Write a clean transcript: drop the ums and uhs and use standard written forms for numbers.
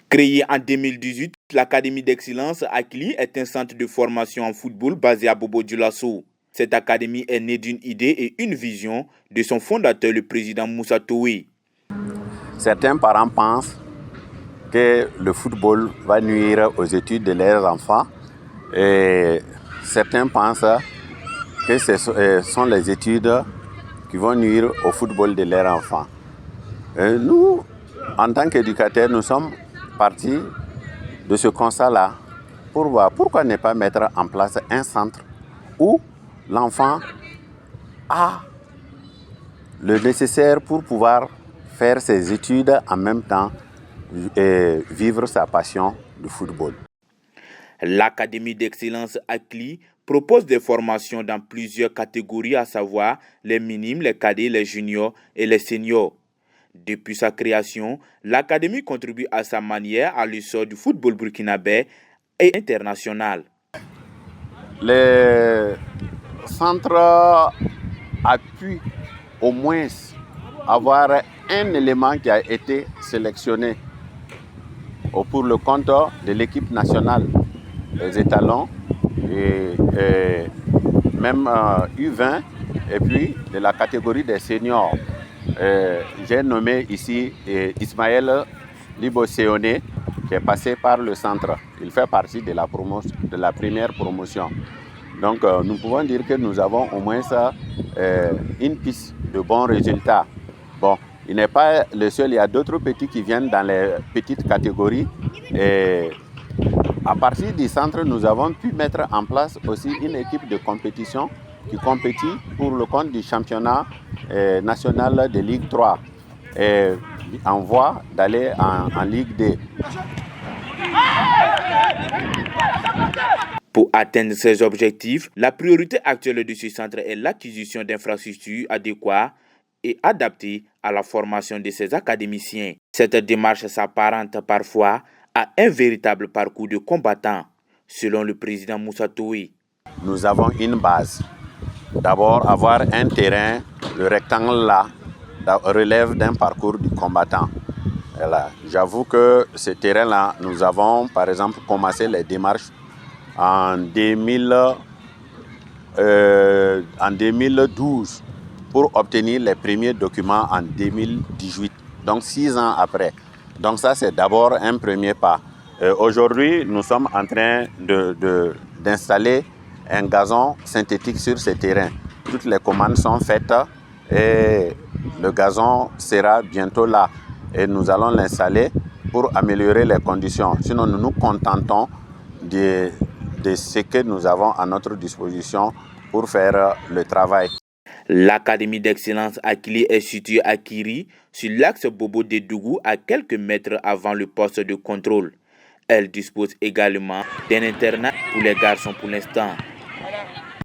Créée en 2018, l'Académie d'Excellence Akili est un centre de formation en football basé à Bobo-Dioulasso. Cette académie est née d'une idée et une vision de son fondateur, le président Moussa Touré. Certains parents pensent que le football va nuire aux études de leurs enfants et certains pensent que ce sont les études qui vont nuire au football de leurs enfants. Nous, en tant qu'éducateurs, nous sommes partis de ce constat-là pour voir pourquoi ne pas mettre en place un centre où l'enfant a le nécessaire pour pouvoir faire ses études en même temps et vivre sa passion du football. L'Académie d'Excellence Akili propose des formations dans plusieurs catégories, à savoir les minimes, les cadets, les juniors et les seniors. Depuis sa création, l'Académie contribue à sa manière à l'essor du football burkinabé et international. Le centre a pu au moins avoir un élément qui a été sélectionné pour le compte de l'équipe nationale, les étalons et même U20 et puis de la catégorie des seniors. J'ai nommé ici Ismaël Liboséoné qui est passé par le centre. Il fait partie de la première promotion. Donc nous pouvons dire que nous avons au moins une piste de bons résultats. Bon, il n'est pas le seul, il y a d'autres petits qui viennent dans les petites catégories. Et à partir du centre, nous avons pu mettre en place aussi une équipe de compétition qui compétit pour le compte du championnat national de Ligue 3 et en voie d'aller en Ligue 2. Pour atteindre ces objectifs, la priorité actuelle de ce centre est l'acquisition d'infrastructures adéquates et adaptées à la formation de ses académiciens. Cette démarche s'apparente parfois à un véritable parcours de combattant, selon le président Moussa Touré. Nous avons une base. D'abord, avoir un terrain, le rectangle là, relève d'un parcours du combattant. Voilà. J'avoue que ce terrain-là, nous avons par exemple commencé les démarches en 2012 pour obtenir les premiers documents en 2018, donc 6 ans après. Donc ça, c'est d'abord un premier pas. Aujourd'hui, nous sommes en train d'installer un gazon synthétique sur ce terrain. Toutes les commandes sont faites et le gazon sera bientôt là. Et nous allons l'installer pour améliorer les conditions. Sinon, nous nous contentons de ce que nous avons à notre disposition pour faire le travail. L'Académie d'Excellence Akili est située à Kiri, sur l'axe Bobo-Dédougou, à quelques mètres avant le poste de contrôle. Elle dispose également d'un internat pour les garçons pour l'instant.